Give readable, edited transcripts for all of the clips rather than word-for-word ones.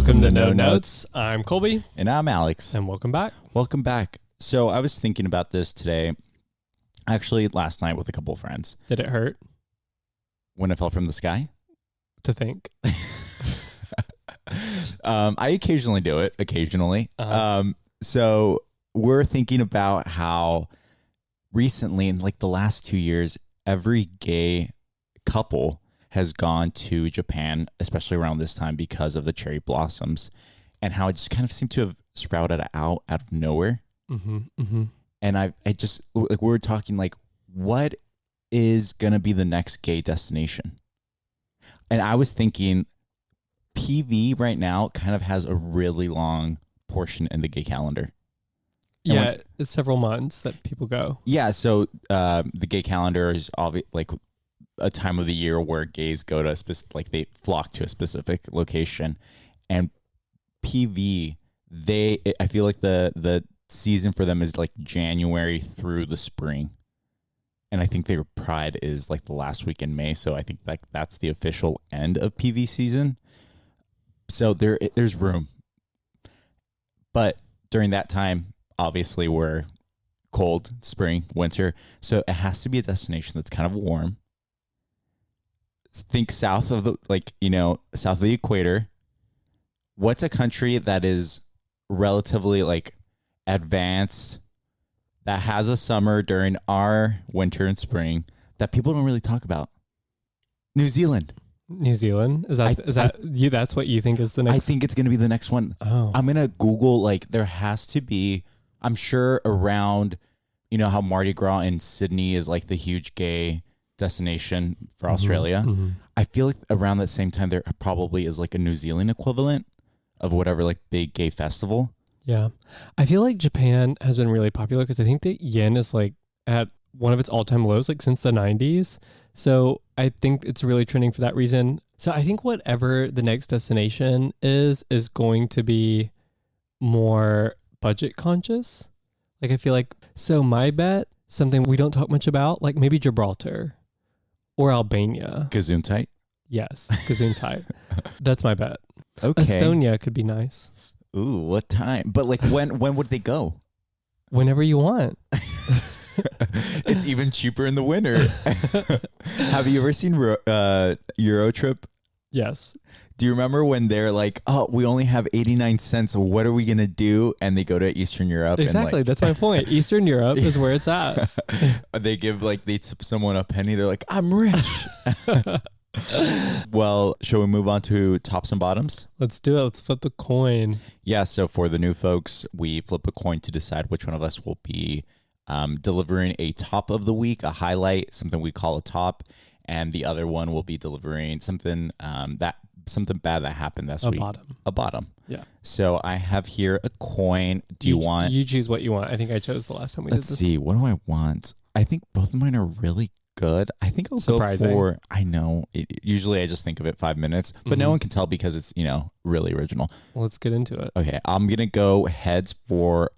Welcome to No Notes. I'm Colby. And I'm Alex. And welcome back. Welcome back. So I was thinking about this today, actually last night with a couple of friends. Did it hurt When it fell from the sky? to think? I occasionally do it, So we're thinking about how recently, in like the last 2 years, every gay couple has gone to Japan, especially around this time because of the cherry blossoms, and how it just kind of seemed to have sprouted out of nowhere. Mm-hmm, mm-hmm. And I just, like, we were talking like, what is going to be the next gay destination? And I was thinking PV right now kind of has a really long portion in the gay calendar. And It's several months that people go. Yeah, so the gay calendar is like a time of the year where gays go to they flock to a specific location, and PV, I feel like the season for them is like January through the spring, and I think their Pride is like the last week in May, so I think like that's the official end of PV season. So there's room, but during that time, obviously we're cold, spring, winter, so it has to be a destination that's kind of warm. Think south of south of the equator. What's a country that is relatively like advanced, that has a summer during our winter and spring that people don't really talk about? New Zealand. New Zealand? That's what you think is the next? I think it's going to be the next one. Oh. I'm going to Google, like, there has to be, I'm sure around, how Mardi Gras in Sydney is like the huge gay destination for Australia. Mm-hmm. I feel like around that same time there probably is like a New Zealand equivalent of whatever like big gay festival. Yeah. I feel like Japan has been really popular because I think the yen is like at one of its all-time lows like since the 90s. So I think it's really trending for that reason. So I think whatever the next destination is going to be more budget conscious. Like I feel like, so my bet, something we don't talk much about, like maybe Gibraltar or Albania. Gesundheit? Yes, Gesundheit. That's my bet. Okay. Estonia could be nice. Ooh, what time? But like when would they go? Whenever you want. It's even cheaper in the winter. Have you ever seen Eurotrip? Yes. Do you remember when they're like, oh, we only have 89 cents. What are we going to do? And they go to Eastern Europe. Exactly. And that's my point. Eastern Europe is where it's at. They tip someone a penny. They're like, I'm rich. Well, shall we move on to tops and bottoms? Let's do it. Let's flip the coin. Yeah. So for the new folks, we flip a coin to decide which one of us will be delivering a top of the week, a highlight, something we call a top. And the other one will be delivering something something bad that happened this week. A bottom. Yeah. So I have here a coin. Do you want? You choose what you want. I think I chose the last time we did this. Let's see. What do I want? I think both of mine are really good. I think I'll go for. I know. Usually I just think of it 5 minutes, but no one can tell because it's really original. Well, let's get into it. Okay, I'm gonna go heads for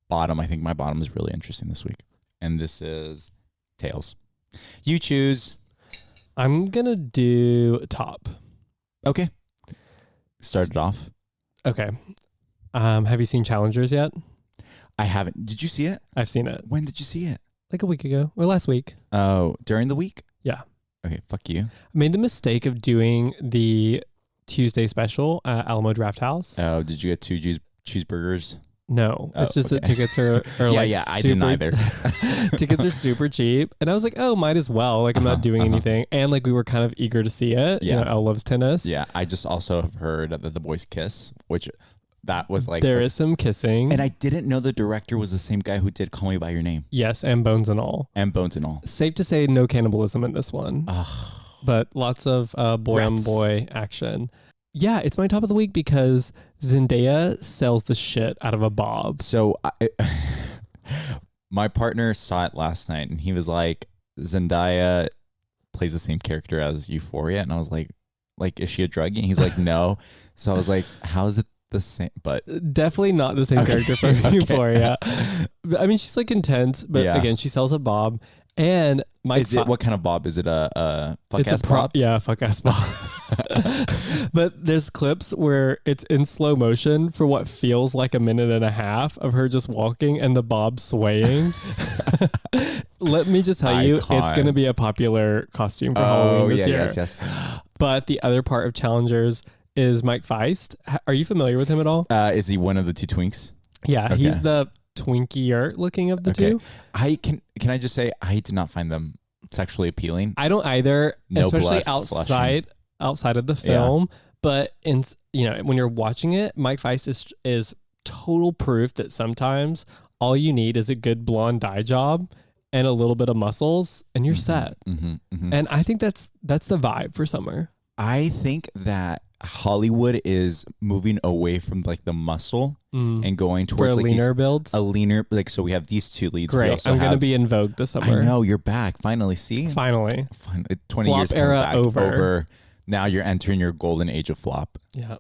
bottom. I think my bottom is really interesting this week, and this is tails. You choose. I'm gonna do top. Okay. Start it off. Okay. Have you seen Challengers yet? I haven't. Did you see it? I've seen it. When did you see it? Like a week ago or last week. Oh, during the week? Yeah. Okay, fuck you. I made the mistake of doing the Tuesday special at Alamo Draft House. Oh, did you get 2 cheeseburgers? No, it's just that tickets are I didn't either. Tickets are super cheap, and I was like, oh, might as well. Like I'm not doing anything, and like we were kind of eager to see it. Yeah, Elle loves tennis. Yeah, I just also have heard that the boys kiss, which that was like there is some kissing, and I didn't know the director was the same guy who did Call Me by Your Name. Yes, and Bones and All. Safe to say, no cannibalism in this one, but lots of boy on boy action. Yeah, it's my top of the week because Zendaya sells the shit out of a bob. So my partner saw it last night and he was like, Zendaya plays the same character as Euphoria. And I was like, is she a druggie? And he's like, no. So I was like, how is it the same? But definitely not the same character from Euphoria. I mean, she's like intense, but again, she sells a bob. And What kind of bob? Is it a fuck ass bob? Yeah, fuck ass bob. But there's clips where it's in slow motion for what feels like a minute and a half of her just walking and the bob swaying. Let me just tell you, it's going to be a popular costume for Halloween this year. Yes. But the other part of Challengers is Mike Feist. Are you familiar with him at all? Is he one of the two twinks? Yeah, okay. He's the twinkier looking of the two. Can I just say I did not find them sexually appealing. I don't either, No especially blood flushing. outside of the film. But when you're watching it, Mike Feist is total proof that sometimes all you need is a good blonde dye job and a little bit of muscles, and you're set. And I think that's the vibe for summer. I think that Hollywood is moving away from like the muscle and going towards like leaner builds. A leaner, like, so we have these two leads. Great. I'm going to be in vogue this summer. I know, you're back. Finally, see? Finally. 20 Flop years comes era back. over. Now you're entering your golden age of flop. Yeah.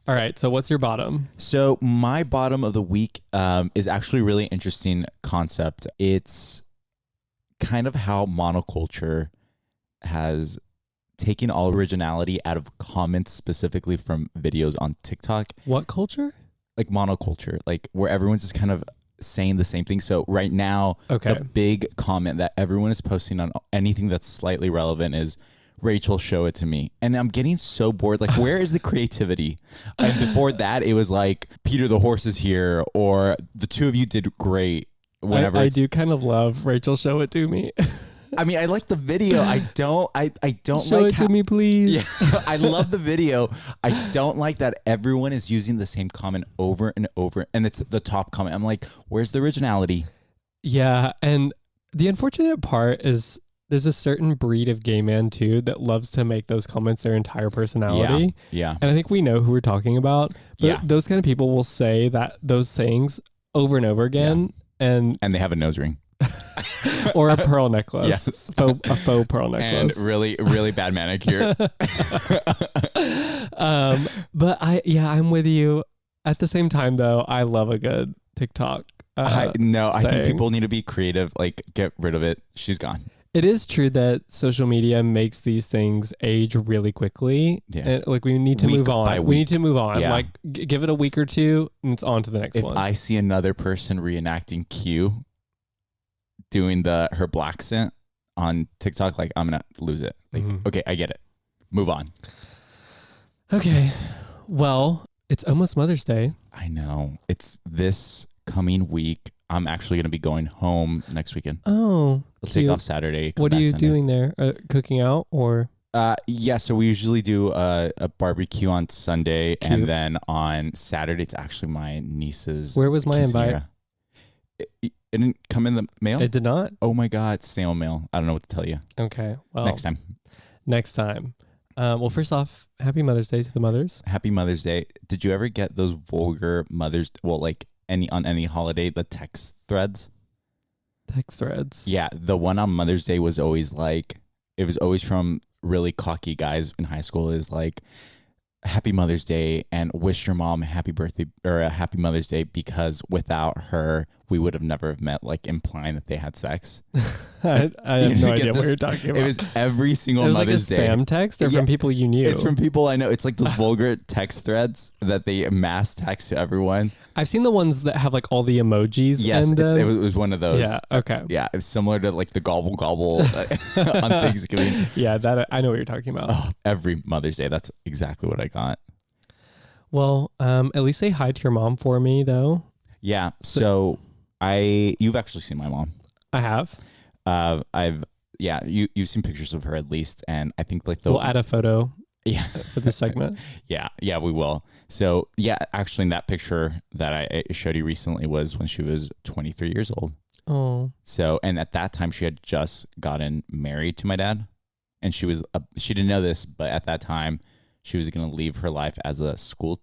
All right. So what's your bottom? So my bottom of the week is actually a really interesting concept. It's kind of how monoculture has taking all originality out of comments specifically from videos on TikTok. What culture? Like monoculture, like where everyone's just kind of saying the same thing. So right now, the big comment that everyone is posting on anything that's slightly relevant is, Rachel, show it to me. And I'm getting so bored. Like, where is the creativity? And before that, it was like, Peter the horse is here, or the two of you did great. Whenever I do kind of love Rachel, show it to me. I mean, I like the video. I don't show like it to me, please. Yeah, I love the video. I don't like that everyone is using the same comment over and over, and it's the top comment. I'm like, where's the originality? Yeah, and the unfortunate part is there's a certain breed of gay man too that loves to make those comments their entire personality. Yeah. And I think we know who we're talking about. But Yeah. those kind of people will say those sayings over and over again, and they have a nose ring. or a pearl necklace. Yes. A faux pearl necklace. And really bad manicure. But I'm with you. At the same time, though, I love a good TikTok. I think people need to be creative. Like, get rid of it. She's gone. It is true that social media makes these things age really quickly. Yeah. And, like, we need to move on. We need to move on. Yeah. Like, give it a week or two, and it's on to the next one. If I see another person reenacting Q doing her black scent on TikTok, like, I'm gonna lose it. Like, okay, I get it. Move on. Okay. Well, it's almost Mother's Day. I know. It's this coming week. I'm actually gonna be going home next weekend. Oh, I'll take off Saturday. What are you Sunday. doing there? Cooking out or? Yeah, so we usually do a barbecue on Sunday, and then on Saturday it's actually my niece's. Where was my invite? It didn't come in the mail? It did not? Oh my God, snail mail. I don't know what to tell you. Okay. Well, next time. Well, first off, happy Mother's Day to the mothers. Happy Mother's Day. Did you ever get those vulgar mothers, like on any holiday, the text threads? Text threads? Yeah. The one on Mother's Day was always like, it was always from really cocky guys in high school, is like, happy Mother's Day and wish your mom a happy birthday or a happy Mother's Day, because without her, we would have never have met, like implying that they had sex. I have no idea what you're talking about. It was every single Mother's Day. It was like a spam text or from people you knew? It's from people I know. It's like those vulgar text threads that they mass text to everyone. I've seen the ones that have like all the emojis. Yes, it was one of those. Yeah, okay. Yeah, it was similar to like the gobble gobble on Thanksgiving. Yeah, that I know what you're talking about. Oh, every Mother's Day, that's exactly what I got. Well, at least say hi to your mom for me, though. Yeah, so you've actually seen my mom. I have. You've seen pictures of her at least, and I think like we'll add a photo. Yeah, for this segment. yeah, we will. So yeah, actually, in that picture that I showed you recently was when she was 23 years old. Oh. So, and at that time, she had just gotten married to my dad, and she didn't know this, but at that time, she was going to leave her life as a school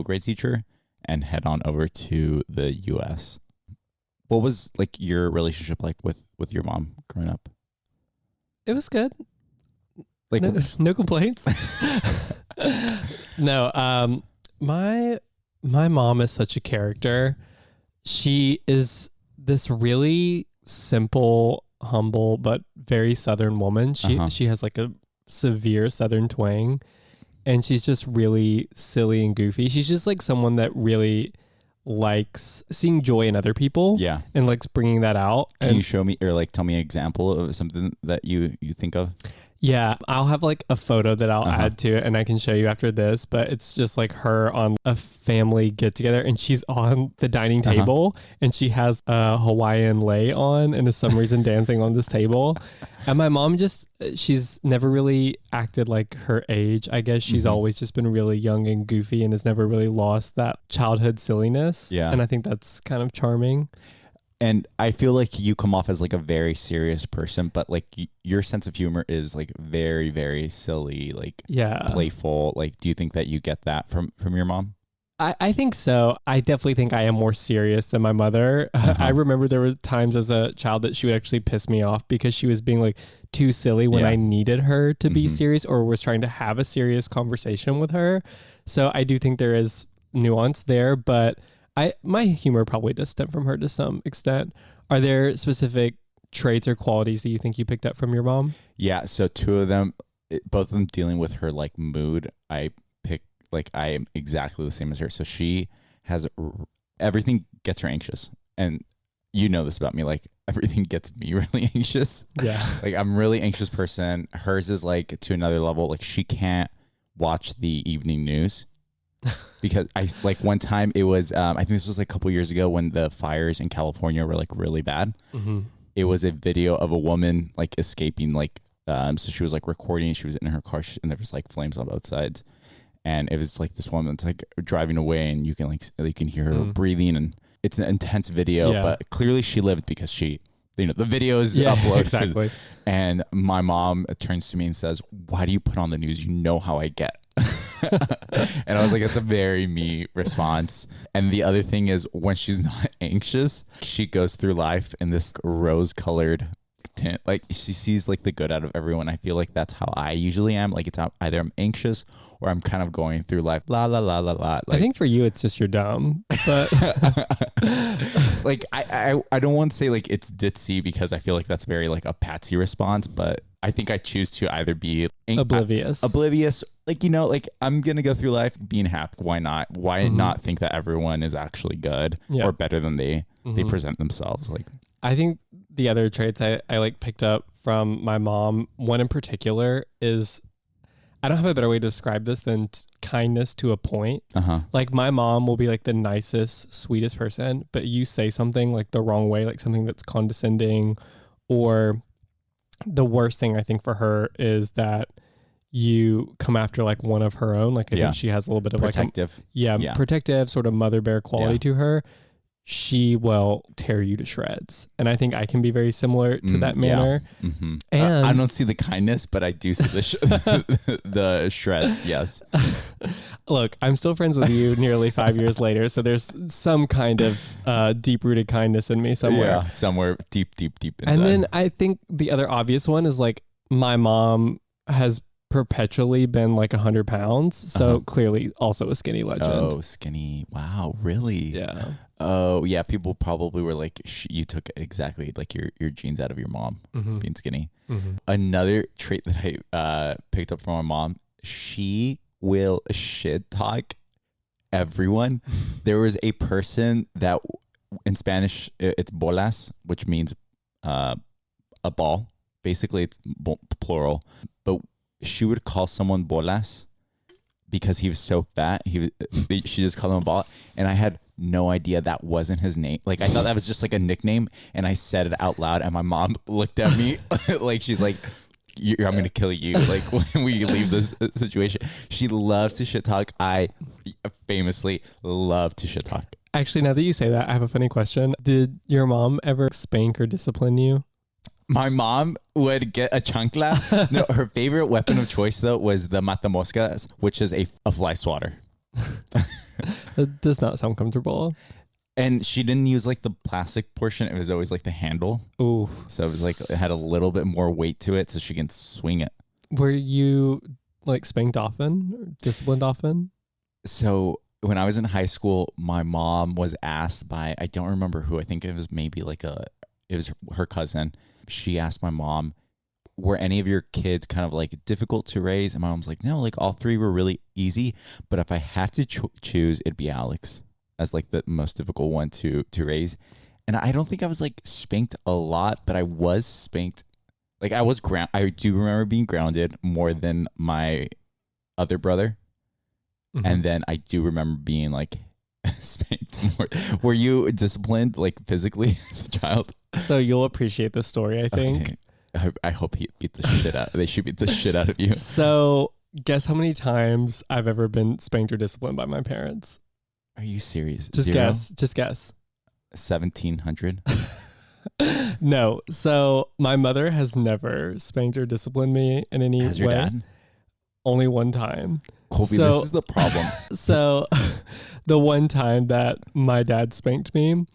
grade teacher and head on over to the U.S. What was like your relationship like with your mom growing up? It was good. Like no complaints. No, my mom is such a character. She is this really simple, humble, but very Southern woman. She has like a severe Southern twang, and she's just really silly and goofy. She's just like someone that really likes seeing joy in other people. Yeah. And likes bringing that out. Can you show me or like tell me an example of something that you think of? Yeah, I'll have like a photo that I'll add to it and I can show you after this, but it's just like her on a family get together and she's on the dining table and she has a Hawaiian lei on and is some reason dancing on this table. And my mom she's never really acted like her age. I guess she's always just been really young and goofy and has never really lost that childhood silliness. Yeah. And I think that's kind of charming. And I feel like you come off as like a very serious person, but like your sense of humor is like very, very silly, like playful. Like, do you think that you get that from your mom? I think so. I definitely think I am more serious than my mother. I remember there were times as a child that she would actually piss me off because she was being like too silly when I needed her to be serious or was trying to have a serious conversation with her. So I do think there is nuance there, but my humor probably does stem from her to some extent. Are there specific traits or qualities that you think you picked up from your mom? Yeah. So two of them, both of them dealing with her like mood. I am exactly the same as her. So she has everything gets her anxious. And you know this about me, like everything gets me really anxious. Yeah. Like I'm a really anxious person. Hers is like to another level. Like she can't watch the evening news. Because I like one time it was I think this was like a couple years ago when the fires in California were like really bad. It was a video of a woman like escaping like so she was like recording, she was in her car and there was like flames on both sides, and it was like this woman that's like driving away and you can hear her breathing, and it's an intense video, but clearly she lived because she the video is uploaded. Exactly. And my mom turns to me and says, "Why do you put on the news? You know how I get." And I was like, that's a very me response. And the other thing is when she's not anxious, she goes through life in this rose-colored tint. Like she sees like the good out of everyone. I feel like that's how I usually am. Like it's either I'm anxious or I'm kind of going through life. La la la la la. Like, I think for you it's just you're dumb. But like I don't want to say like it's ditzy because I feel like that's very like a patsy response, but I think I choose to either be oblivious, like, you know, like I'm going to go through life being happy. Why not? Why not think that everyone is actually good or better than they present themselves? Like, I think the other traits I like picked up from my mom, one in particular is, I don't have a better way to describe this than kindness to a point. Like my mom will be like the nicest, sweetest person, but you say something like the wrong way, like something that's condescending, or the worst thing I think for her is that you come after like one of her own. Like I think she has a little bit of protective. Protective sort of mother bear quality to her. She will tear you to shreds. And I think I can be very similar to that manner. And I don't see the kindness, but I do see the shreds. Yes. Look, I'm still friends with you nearly 5 years later. So there's some kind of deep-rooted kindness in me somewhere. Yeah, somewhere deep inside. And then I think the other obvious one is like my mom has perpetually been like 100 pounds. So clearly also a skinny legend. Oh, skinny. Wow. Really? Yeah. Oh, yeah. People probably were like, you took exactly like your genes out of your mom being skinny. Another trait that I picked up from my mom, she will shit talk everyone. There was a person that in Spanish, it's bolas, which means a ball. Basically, it's plural. But she would call someone bolas because he was so fat. She just called him a ball. And I had no idea that wasn't his name. Like I thought that was just like a nickname, and I said it out loud, and my mom looked at me like she's like, I'm gonna kill you like when we leave this situation. She loves to shit talk. I famously love to shit talk. Actually, now that you say that, I have a funny question. Did your mom ever spank or discipline you? My mom would get a chancla. No, her favorite weapon of choice though was the matamoscas, which is a fly swatter. It does not sound comfortable. And she didn't use like the plastic portion. It was always like the handle. Ooh. So it was like, it had a little bit more weight to it so she can swing it. Were you like spanked often or disciplined often? So when I was in high school, my mom was asked by, I don't remember who, I think it was maybe like it was her cousin. She asked my mom, were any of your kids kind of like difficult to raise? And my mom's like, no, like all three were really easy. But if I had to choose, it'd be Alex as like the most difficult one to raise. And I don't think I was like spanked a lot, but I was spanked. Like I do remember being grounded more than my other brother. Mm-hmm. And then I do remember being like spanked more. Were you disciplined like physically as a child? So you'll appreciate this story, I think. Okay. I hope he beat the shit out. They should beat the shit out of you. So guess how many times I've ever been spanked or disciplined by my parents? Are you serious? Just 0? guess. Just guess. 1,700. No. So my mother has never spanked or disciplined me in any Has your way. dad? Only one time. Colby, this is the problem. So the one time that my dad spanked me,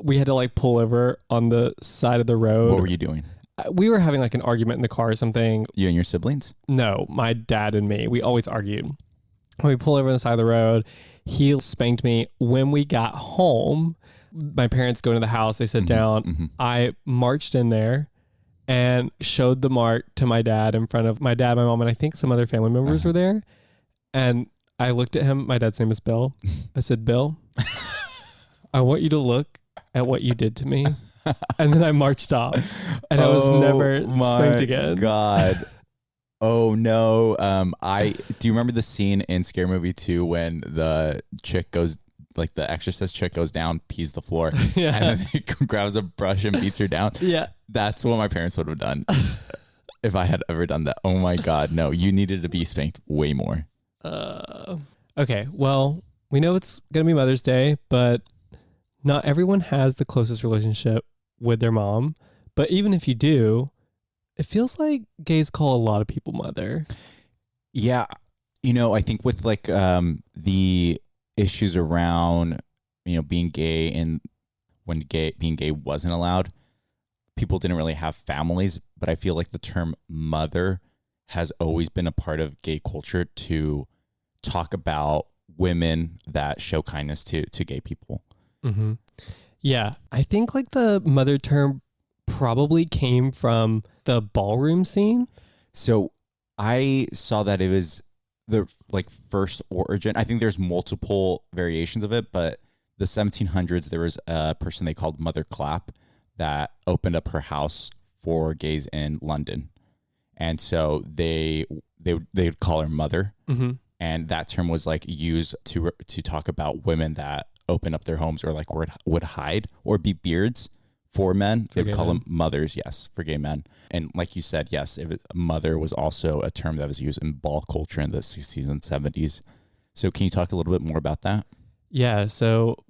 we had to like pull over on the side of the road. What were you doing? We were having like an argument in the car or something. You and your siblings? No, my dad and me. We always argued. When we pull over on the side of the road, he spanked me. When we got home, my parents go into the house. They sit down. Mm-hmm. I marched in there and showed the mark to my dad in front of my dad, my mom, and I think some other family members were there. And I looked at him. My dad's name is Bill. I said, Bill, I want you to look at what you did to me. And then I marched off, and I was never spanked again. God. Oh no. Do you remember the scene in Scary Movie 2 when the chick goes, like the exorcist chick goes down, pees the floor, yeah, and then he grabs a brush and beats her down? Yeah. That's what my parents would have done if I had ever done that. Oh my God. No, you needed to be spanked way more. Okay. Well, we know it's going to be Mother's Day, but not everyone has the closest relationship with their mom. But even if you do, it feels like gays call a lot of people mother. Yeah. You know, I think with like the issues around, you know, being gay and when being gay wasn't allowed, people didn't really have families. But I feel like the term mother has always been a part of gay culture to talk about women that show kindness to gay people. Mm-hmm. Yeah, I think like the mother term probably came from the ballroom scene. So I saw that it was the like first origin. I think there's multiple variations of it, but the 1700s, there was a person they called Mother Clap that opened up her house for gays in London. And so they'd call her mother. Mm-hmm. And that term was like used to talk about women that open up their homes or like would hide or be beards for men. They would call them mothers, yes, for gay men. And like you said, yes, mother was also a term that was used in ball culture in the 60s and 70s. So can you talk a little bit more about that? Yeah, so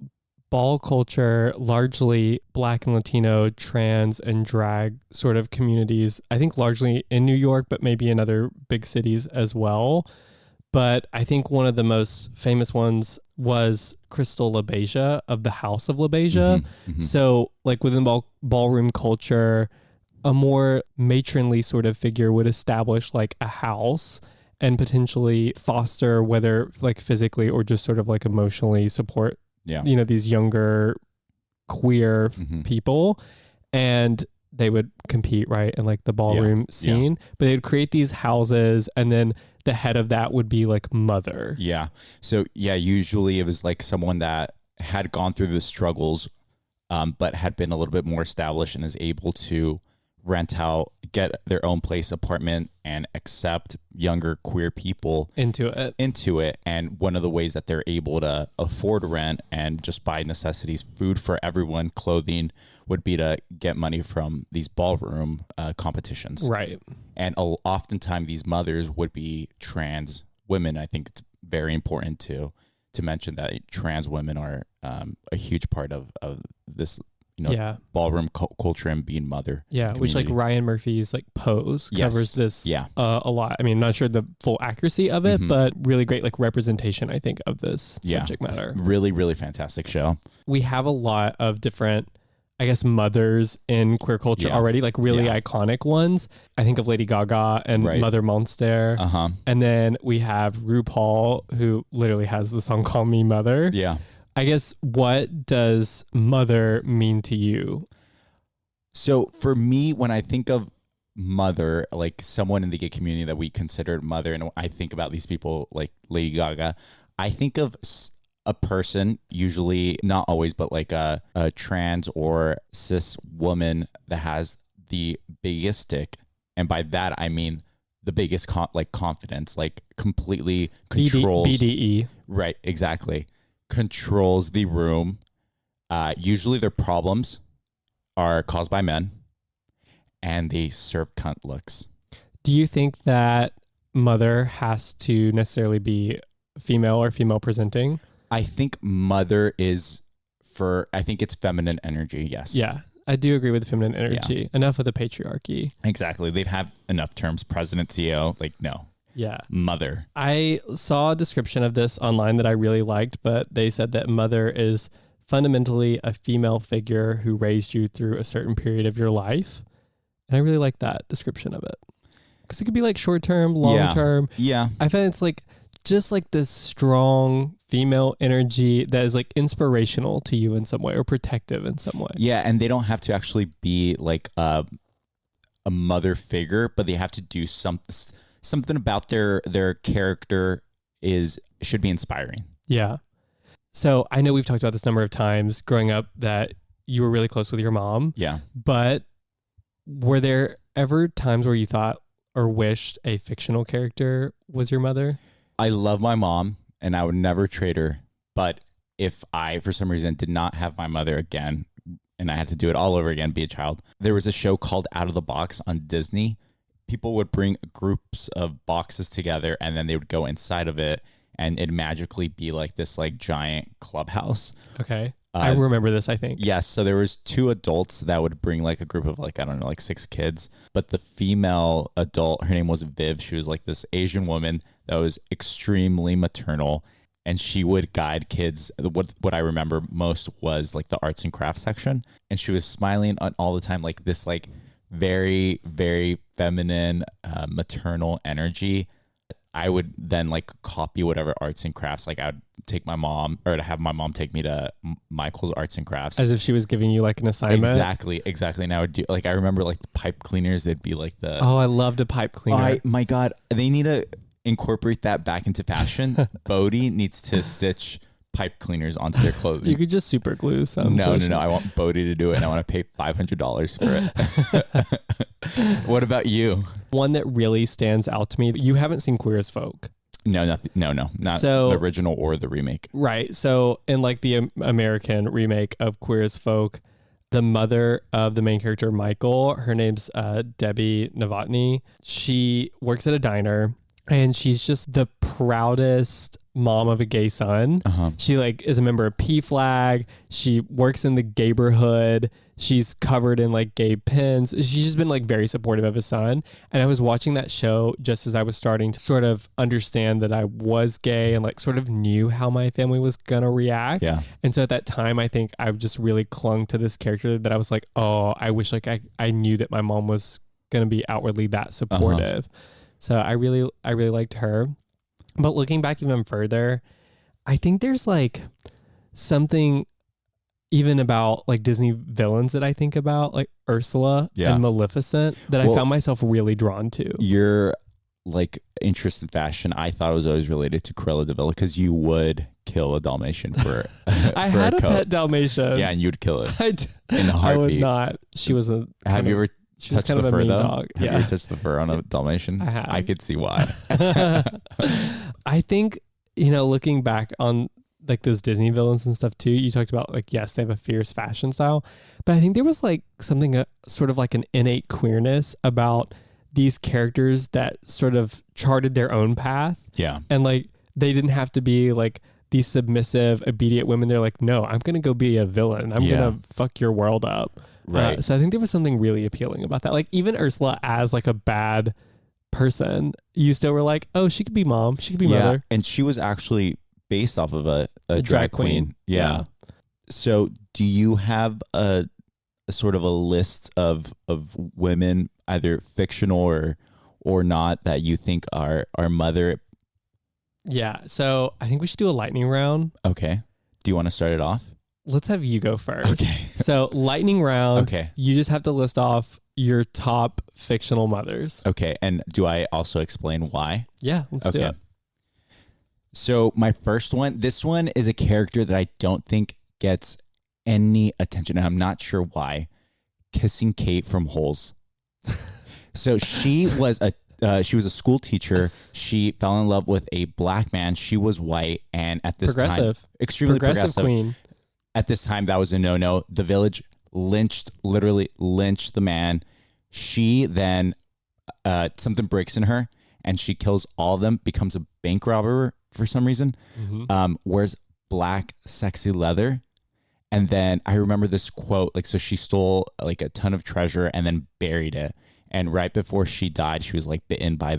ball culture, largely Black and Latino, trans and drag sort of communities, I think largely in New York, but maybe in other big cities as well. But I think one of the most famous ones was Crystal LaBeija of the House of LaBeija. Mm-hmm, mm-hmm. So like within ballroom culture, a more matronly sort of figure would establish like a house and potentially foster, whether like physically or just sort of like emotionally support, you know, these younger queer people. And they would compete, right, in like the ballroom scene. But they'd create these houses, and then the head of that would be like mother. Yeah. So usually it was like someone that had gone through the struggles, but had been a little bit more established and is able to rent out, get their own place, apartment, and accept younger queer people into it. And one of the ways that they're able to afford rent and just buy necessities, food for everyone, clothing, would be to get money from these ballroom competitions. Right. And oftentimes these mothers would be trans women. I think it's very important to mention that trans women are a huge part of this, you know, ballroom culture and being mother. Yeah, which like Ryan Murphy's like Pose covers this a lot. I mean, not sure the full accuracy of it, but really great like representation, I think, of this subject matter. Really, really fantastic show. We have a lot of different, I guess, mothers in queer culture already, like really iconic ones. I think of Lady Gaga and Mother Monster. And then we have RuPaul, who literally has the song Call Me Mother. Yeah. I guess, what does mother mean to you? So for me, when I think of mother, like someone in the gay community that we consider mother, and I think about these people like Lady Gaga, I think of a person, usually not always, but like a trans or cis woman that has the biggest dick. And by that, I mean the biggest like confidence, like completely controls. BDE. Right, exactly. Controls the room. Usually their problems are caused by men, and they serve cunt looks. Do you think that mother has to necessarily be female or female presenting? I think mother is I think it's feminine energy, yes. Yeah, I do agree with the feminine energy. Yeah. Enough of the patriarchy. Exactly. They've had enough terms, president, CEO, like no. Yeah. Mother. I saw a description of this online that I really liked, but they said that mother is fundamentally a female figure who raised you through a certain period of your life. And I really like that description of it. Because it could be like short term, long term. Yeah. I find it's like just like this strong female energy that is like inspirational to you in some way or protective in some way. Yeah. And they don't have to actually be like a mother figure, but they have to do something about their character should be inspiring. Yeah. So I know we've talked about this a number of times growing up that you were really close with your mom. Yeah. But were there ever times where you thought or wished a fictional character was your mother? I love my mom and I would never trade her. But if I, for some reason, did not have my mother again and I had to do it all over again, be a child, there was a show called Out of the Box on Disney. People would bring groups of boxes together and then they would go inside of it and it'd magically be like this like giant clubhouse. Okay. I remember this, I think. Yes. So there was 2 adults that would bring like a group of like, I don't know, like 6 kids. But the female adult, her name was Viv. She was like this Asian woman that was extremely maternal. And she would guide kids. What I remember most was like the arts and crafts section. And she was smiling all the time, like this like very, very feminine, maternal energy. I would then like copy whatever arts and crafts. Like I would take my mom or to have my mom take me to Michael's arts and crafts. As if she was giving you like an assignment. Exactly. And I would do like, I remember like the pipe cleaners. They'd be like Oh, I loved a pipe cleaner. My God, they need to incorporate that back into fashion. Bodhi needs to stitch pipe cleaners onto their clothing. You could just super glue some. No. I want Bodhi to do it and I want to pay $500 for it. What about you? One that really stands out to me. You haven't seen Queer as Folk. No, nothing. No, not the original or the remake. Right. So in like the American remake of Queer as Folk, the mother of the main character, Michael, her name's Debbie Novotny. She works at a diner and she's just the proudest mom of a gay son. She like is a member of P-Flag. She works in the gayborhood. She's covered in like gay pins. She's just been like very supportive of his son. And I was watching that show just as I was starting to sort of understand that I was gay and like sort of knew how my family was gonna react. Yeah. And so at that time, I think I just really clung to this character that I was like, oh, I wish like I knew that my mom was gonna be outwardly that supportive. So I really liked her. But looking back even further, I think there's like something even about like Disney villains that I think about, like Ursula and Maleficent, that I found myself really drawn to. Your like interest in fashion, I thought it was always related to Cruella de Vil because you would kill a Dalmatian for I for had a coat. pet Dalmatian. Yeah, and you'd kill it in a heartbeat. I would not. She was a Have you ever touched the fur though? Dog. Have you ever touched the fur on a Dalmatian? I have. I could see why. I think, looking back on like those Disney villains and stuff too, you talked about like, yes, they have a fierce fashion style, but I think there was like something sort of like an innate queerness about these characters that sort of charted their own path. Yeah. And like, they didn't have to be like these submissive, obedient women. They're like, no, I'm going to go be a villain. I'm going to fuck your world up. Right. So I think there was something really appealing about that. Like even Ursula as like a bad person, you still were like, oh, she could be mom. She could be mother. And she was actually based off of a drag queen. Yeah. So do you have a sort of a list of women, either fictional or not, that you think are mother? Yeah. So I think we should do a lightning round. Okay. Do you want to start it off? let's have you go first. Okay. So lightning round. Okay. You just have to list off your top fictional mothers. Okay. And do I also explain why? Yeah, let's do it. So my first one, this one is a character that I don't think gets any attention, and I'm not sure why. Kissing Kate from Holes. So she was a school teacher. She fell in love with a black man. She was white, and at this time, extremely progressive queen. At this time, that was a no-no. The village literally lynched the man. She then, something breaks in her, and she kills all of them, becomes a bank robber for some reason, wears black sexy leather. And then I remember this quote, like, so she stole like a ton of treasure and then buried it. And right before she died, she was like bitten by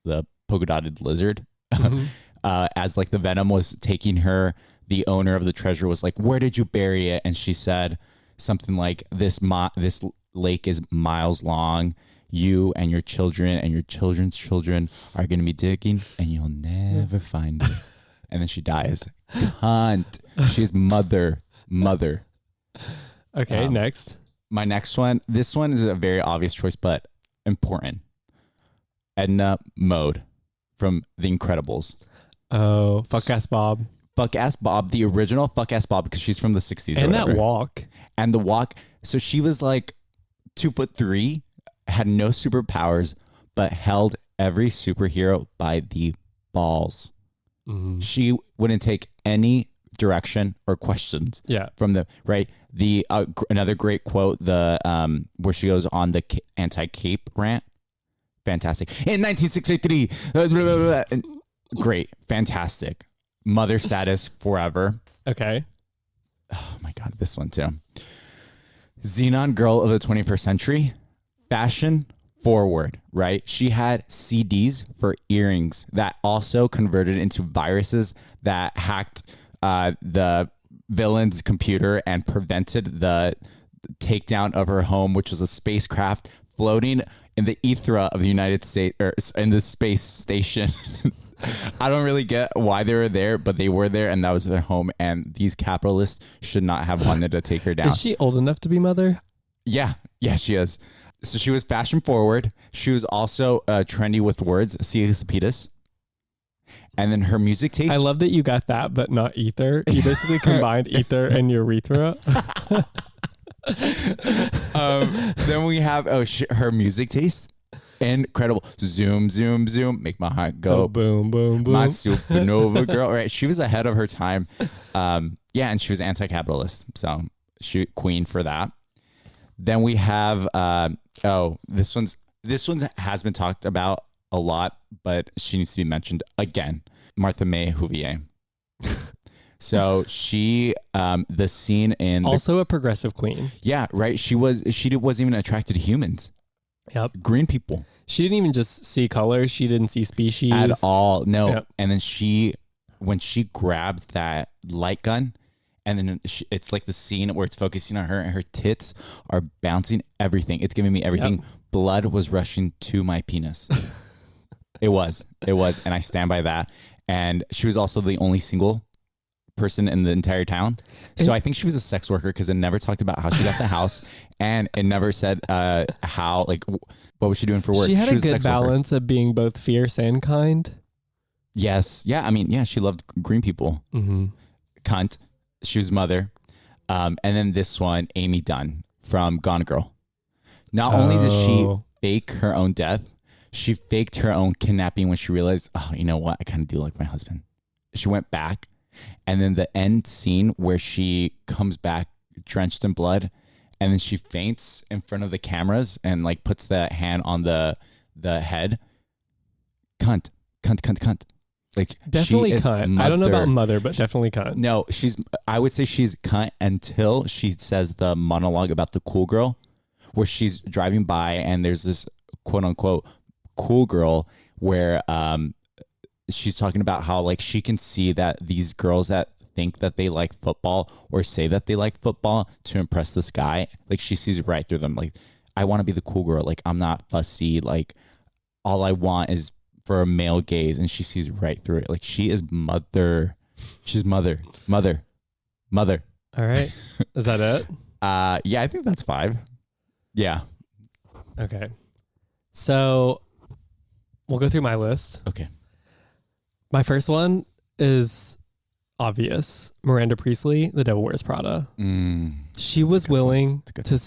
the polka dotted lizard. As like the venom was taking her, the owner of the treasure was like, "Where did you bury it?" And she said something like, this lake is miles long. You and your children and your children's children are going to be digging and you'll never find it. And then she dies. Cunt. She's mother. Okay, next. My next one. This one is a very obvious choice, but important. Edna Mode from The Incredibles. Oh, fuck ass Bob. Fuck ass Bob. The original fuck ass Bob, because she's from the 60s. And that walk. And the walk. So she was like 2'3", had no superpowers, but held every superhero by the balls. Mm-hmm. She wouldn't take any direction or questions. Yeah. From the right. The another great quote, the where she goes on the anti-cape rant. Fantastic. In 1963, great, fantastic. Mother status forever. Okay. Oh my God, this one too. Xenon girl of the 21st century. Fashion forward, right? She had CDs for earrings that also converted into viruses that hacked the villain's computer and prevented the takedown of her home, which was a spacecraft floating in the ether of the United States, or in the space station. I don't really get why they were there, but they were there, and that was their home. And these capitalists should not have wanted to take her down. Is she old enough to be mother? Yeah, she is. So she was fashion forward. She was also trendy with words, Cetus. And then her music taste. I love that you got that, but not ether. You basically combined ether and urethra. Then we have her music taste. Incredible. Zoom, zoom, zoom. Make my heart go. Oh, boom, boom, boom. My supernova girl. Right. She was ahead of her time. Yeah, and she was anti-capitalist. So she queen for that. Then we have this one has been talked about a lot, but she needs to be mentioned again. Martha May Whovier. So she the scene in also a progressive queen. Yeah, right. She wasn't even attracted to humans. Yep. Green people. She didn't even just see colors. She didn't see species at all. No. Yep. And then when she grabbed that light gun, and then it's like the scene where it's focusing on her and her tits are bouncing everything. It's giving me everything. Yep. Blood was rushing to my penis. It was. And I stand by that. And she was also the only single person in the entire town. So I think she was a sex worker, because it never talked about how she got the house, and it never said how, like, what was she doing for work. She had a good balance of being both fierce and kind. Yes. Yeah. I mean, yeah, she loved green people. Mm-hmm. Cunt. She was mother. And then this one, Amy Dunn from Gone Girl. Not only did she fake her own death, she faked her own kidnapping when she realized, oh, you know what? I kind of do like my husband. She went back. And then the end scene where she comes back drenched in blood, and then she faints in front of the cameras and like puts the hand on the head. Cunt. Like, definitely she is cunt. mother. I don't know about mother, but definitely cunt. No, I would say she's cunt until she says the monologue about the cool girl, where she's driving by and there's this quote unquote cool girl where she's talking about how, like, she can see that these girls that think that they like football or say that they like football to impress this guy, like, she sees right through them. Like, I want to be the cool girl. Like, I'm not fussy. Like, all I want is for a male gaze, and she sees right through it. Like, she is mother. She's mother. All right. Is that it? Yeah, I think that's 5. Yeah. Okay. So we'll go through my list. Okay. My first one is obvious. Miranda Priestley, The Devil Wears Prada. She was willing to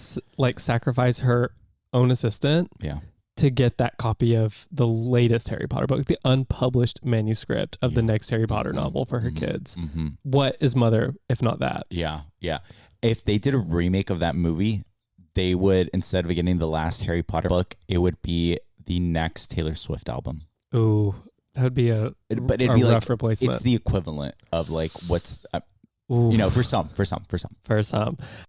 sacrifice her own assistant Yeah. to get that copy of the latest Harry Potter book, the unpublished manuscript of the next Harry Potter novel for her kids. What is Mother if not that? Yeah. Yeah. If they did a remake of that movie, they would, instead of getting the last Harry Potter book, it would be the next Taylor Swift album. Ooh, that would be a rough replacement. It's the equivalent of like what's, you know, for some.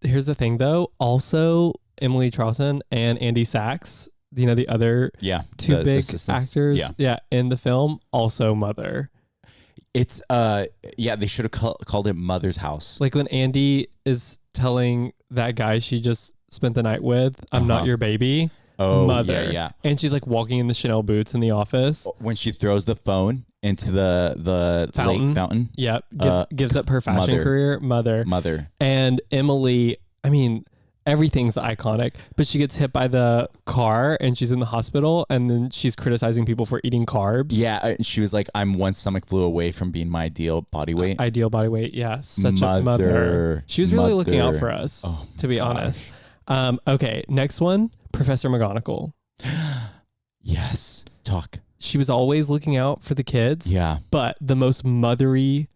Here's the thing though. Also, Emily Charlton and Andy Sachs, you know, the other two big actors in the film, also Mother. It's they should have called it Mother's House. Like when Andy is telling that guy she just spent the night with, I'm not your baby. Oh, Mother. yeah. And she's like walking in the Chanel boots in the office. When she throws the phone into the lake fountain. Yep. Gives up her fashion career. Mother. And Emily, I mean, everything's iconic, but she gets hit by the car and she's in the hospital and then she's criticizing people for eating carbs. Yeah. She was like, I'm one stomach flu away from being my ideal body weight. Yeah. Such a mother. She was really looking out for us, to be honest. Okay. Next one, Professor McGonagall. Yes. Talk. She was always looking out for the kids. Yeah. But the most mothery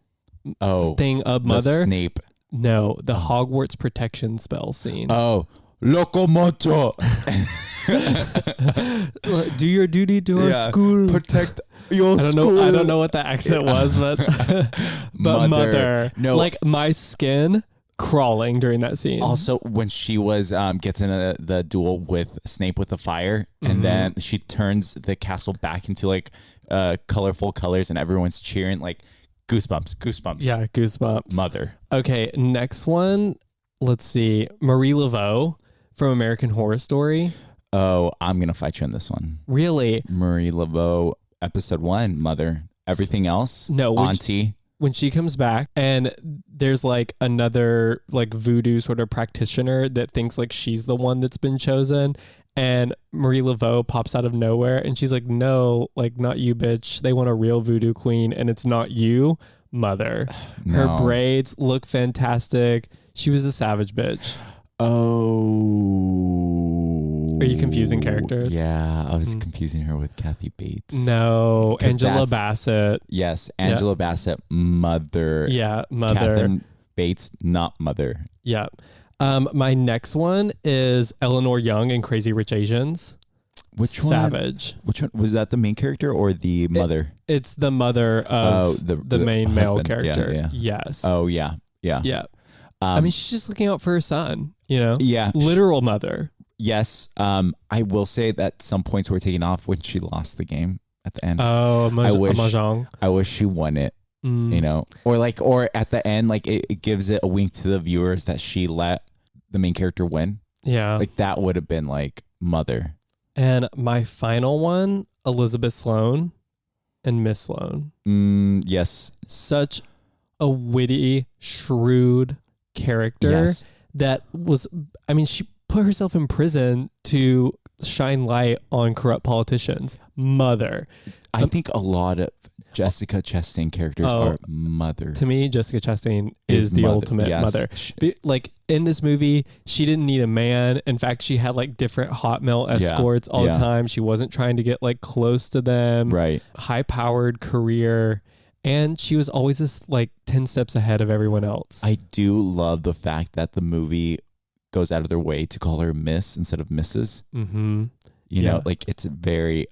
thing of Mother. Snape. No, the Hogwarts protection spell scene. Oh, Locomoto. Do your duty to our school. Protect your school. I don't know what the accent was, but Mother. No. Like my skin crawling during that scene. Also, when she was gets in the duel with Snape with the fire, and then she turns the castle back into like colorful colors, and everyone's cheering like goosebumps. Yeah, goosebumps. Mother. Okay, next one. Let's see, Marie Laveau from American Horror Story. Oh, I'm gonna fight you on this one. Really? Marie Laveau, episode 1, Mother. Everything else, no, Auntie. When she comes back and there's like another like voodoo sort of practitioner that thinks like she's the one that's been chosen, and Marie Laveau pops out of nowhere and she's like, no, like not you, bitch. They want a real voodoo queen and it's not you, Mother. No. Her braids look fantastic. She was a savage bitch. Oh. Are you confusing characters? Yeah, I was confusing her with Kathy Bates. No, Angela Bassett. Yes, Angela Bassett, Mother. Yeah, Mother. Catherine Bates, not Mother. Yeah. My next one is Eleanor Young in Crazy Rich Asians. Which one? Savage. Which one? Was that the main character or the mother? It's the mother of the main male character. Yeah. Yes. Oh, yeah. I mean, she's just looking out for her son, you know? Yeah. Literal mother. Yes. I will say that some points were taken off when she lost the game at the end. Oh, Mahjong. I wish she won it, you know? Or at the end, like it gives it a wink to the viewers that she let the main character win. Yeah. Like that would have been like Mother. And my final one, Elizabeth Sloane and Miss Sloane. Yes. Such a witty, shrewd character that was, I mean, she put herself in prison to shine light on corrupt politicians. Mother. I think a lot of Jessica Chastain characters are Mother. To me, Jessica Chastain is the ultimate mother. Like in this movie, she didn't need a man. In fact, she had like different hot male escorts all the time. She wasn't trying to get like close to them. Right. High powered career. And she was always just like 10 steps ahead of everyone else. I do love the fact that the movie goes out of their way to call her Miss instead of Mrs. Mm-hmm. You know, like it's very,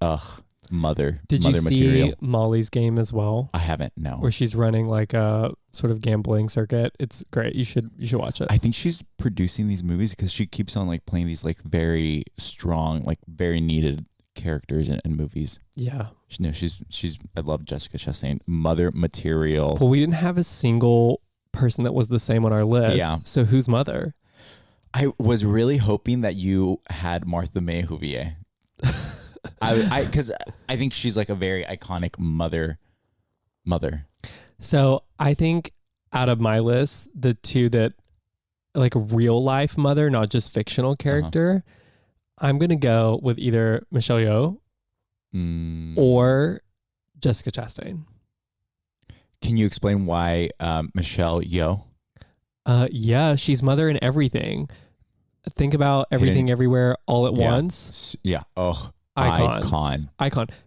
Mother. Did mother you see material. Molly's Game as well? I haven't, no. Where she's running like a sort of gambling circuit. It's great. You should watch it. I think she's producing these movies because she keeps on like playing these like very strong, like very needed characters in movies. Yeah. No, she's I love Jessica Chastain. Mother material. Well, we didn't have a single person that was the same on our list. Yeah. So who's Mother? I was really hoping that you had Martha May Whovier. Because I think she's like a very iconic mother. So I think out of my list, the two that like a real life mother, not just fictional character, I'm going to go with either Michelle Yeoh or Jessica Chastain. Can you explain why Michelle Yeoh? Yeah, she's mother in everything. Think about Everything Everywhere All at Once. Yeah. Oh, Icon.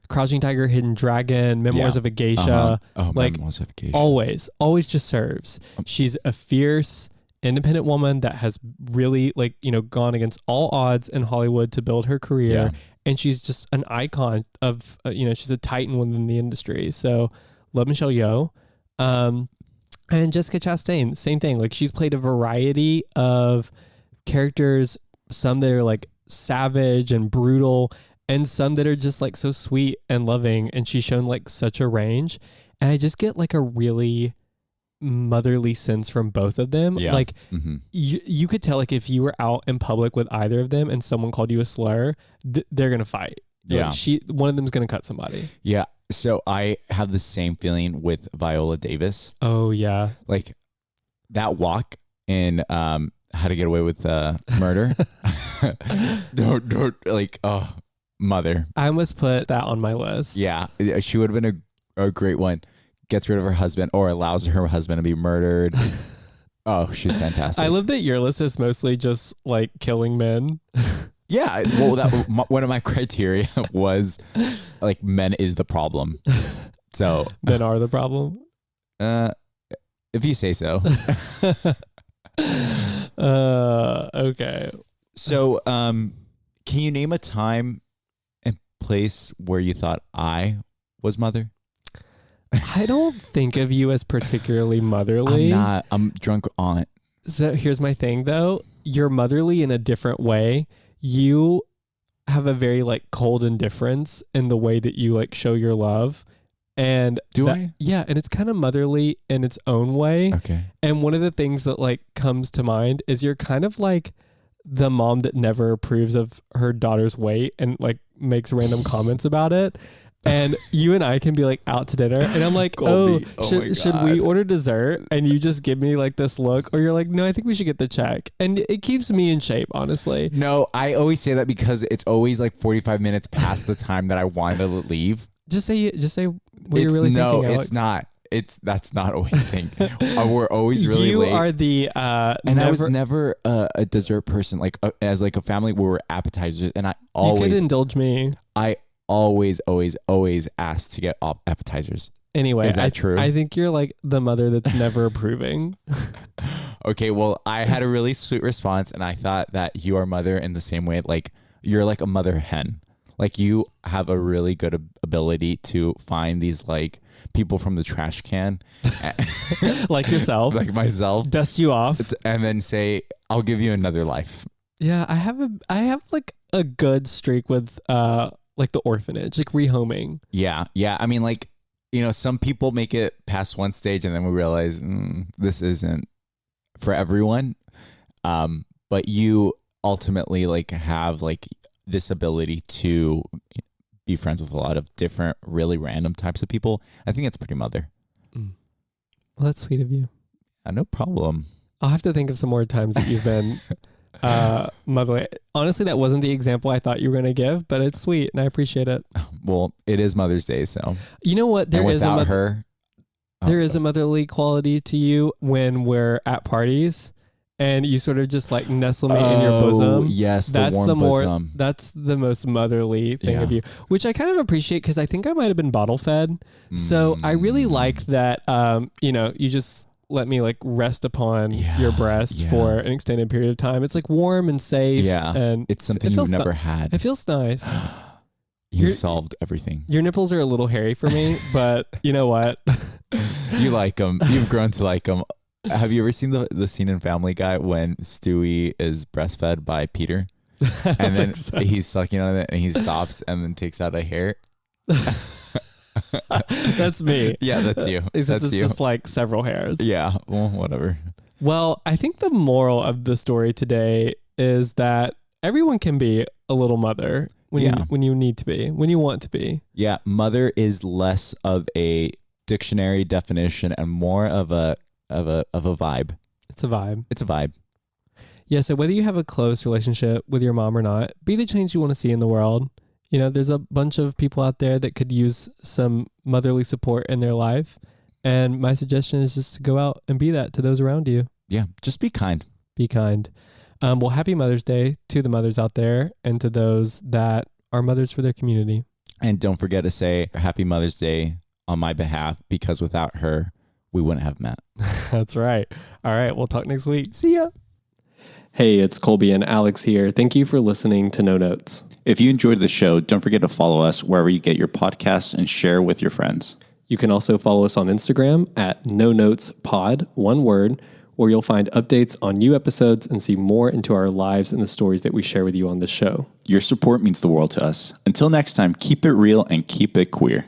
Crouching Tiger, Hidden Dragon, Memoirs of a Geisha. Oh, like Memoirs of a Geisha. Always just serves. She's a fierce, independent woman that has really like, gone against all odds in Hollywood to build her career. Yeah. And she's just an icon of, she's a titan within the industry. So love Michelle Yeoh. And Jessica Chastain, same thing. Like she's played a variety of characters, some that are like savage and brutal, and some that are just like so sweet and loving. And she's shown like such a range. And I just get like a really motherly sense from both of them. Yeah. Like you could tell like if you were out in public with either of them and someone called you a slur, they're going to fight. Yeah. Like one of them is going to cut somebody. Yeah. So I have the same feeling with Viola Davis. Oh yeah. Like that walk in How to Get Away with Murder. don't like, oh, mother. I almost put that on my list. Yeah. She would have been a great one. Gets rid of her husband or allows her husband to be murdered. Oh, she's fantastic. I love that your list is mostly just like killing men. Yeah, well, one of my criteria was like men is the problem. So men are the problem. If you say so. Okay. So, can you name a time and place where you thought I was mother? I don't think of you as particularly motherly. I'm not. I'm drunk aunt. So here's my thing though. You're motherly in a different way. You have a very like cold indifference in the way that you like show your love. And I? Yeah. And it's kind of motherly in its own way. Okay. And one of the things that like comes to mind is you're kind of like the mom that never approves of her daughter's weight and like makes random comments about it. And you and I can be like out to dinner and I'm like, Colby, should we order dessert? And you just give me like this look, or you're like, no, I think we should get the check. And it keeps me in shape, honestly. No, I always say that because it's always like 45 minutes past the time that I wanted to leave. Just say what you're really thinking, Alex. No, it's not. That's not what we think. We're always really late. You are the and I was never a dessert person. Like as like a family, we were appetizers, and I always you could indulge me. I always ask to get appetizers. Anyway, is that true? I think you're like the mother that's never approving. Okay, well, I had a really sweet response, and I thought that you are mother in the same way. Like you're like a mother hen. Like you have a really good ability to find these like people from the trash can, like yourself, like myself, dust you off, and then say, "I'll give you another life." Yeah, I have like a good streak with like the orphanage, like rehoming. Yeah. I mean, like, some people make it past one stage, and then we realize this isn't for everyone. But you ultimately like have like this ability to be friends with a lot of different, really random types of people. I think it's pretty mother. Well, that's sweet of you. No problem. I'll have to think of some more times that you've been motherly. Honestly, that wasn't the example I thought you were going to give, but it's sweet and I appreciate it. Well, it is Mother's Day, so. You know what? There is her. There is a motherly quality to you when we're at parties and you sort of just like nestle me in your bosom. Yes, that's the warm bosom. That's the most motherly thing of you, which I kind of appreciate because I think I might have been bottle fed. So I really like that, you just let me like rest upon your breast for an extended period of time. It's like warm and safe. Yeah, and it's something you've never had. It feels nice. You've solved everything. Your nipples are a little hairy for me, but you know what? You like them. You've grown to like them. Have you ever seen the scene in Family Guy when Stewie is breastfed by Peter? And then he's sucking on it and he stops and then takes out a hair? That's me. Yeah, that's you. Except it's just like several hairs. Yeah, well, whatever. Well, I think the moral of the story today is that everyone can be a little mother when you need to be, when you want to be. Yeah, mother is less of a dictionary definition and more of a vibe. It's a vibe. It's a vibe. Yeah, so whether you have a close relationship with your mom or not, be the change you want to see in the world. You know, there's a bunch of people out there that could use some motherly support in their life. And my suggestion is just to go out and be that to those around you. Yeah, just be kind. Be kind. Well, happy Mother's Day to the mothers out there and to those that are mothers for their community. And don't forget to say Happy Mother's Day on my behalf, because without her, we wouldn't have met. That's right. All right, we'll talk next week. See ya. Hey, it's Colby and Alex here. Thank you for listening to No Notes. If you enjoyed the show, don't forget to follow us wherever you get your podcasts and share with your friends. You can also follow us on Instagram at No Notes Pod, one word, where you'll find updates on new episodes and see more into our lives and the stories that we share with you on the show. Your support means the world to us. Until next time, keep it real and keep it queer.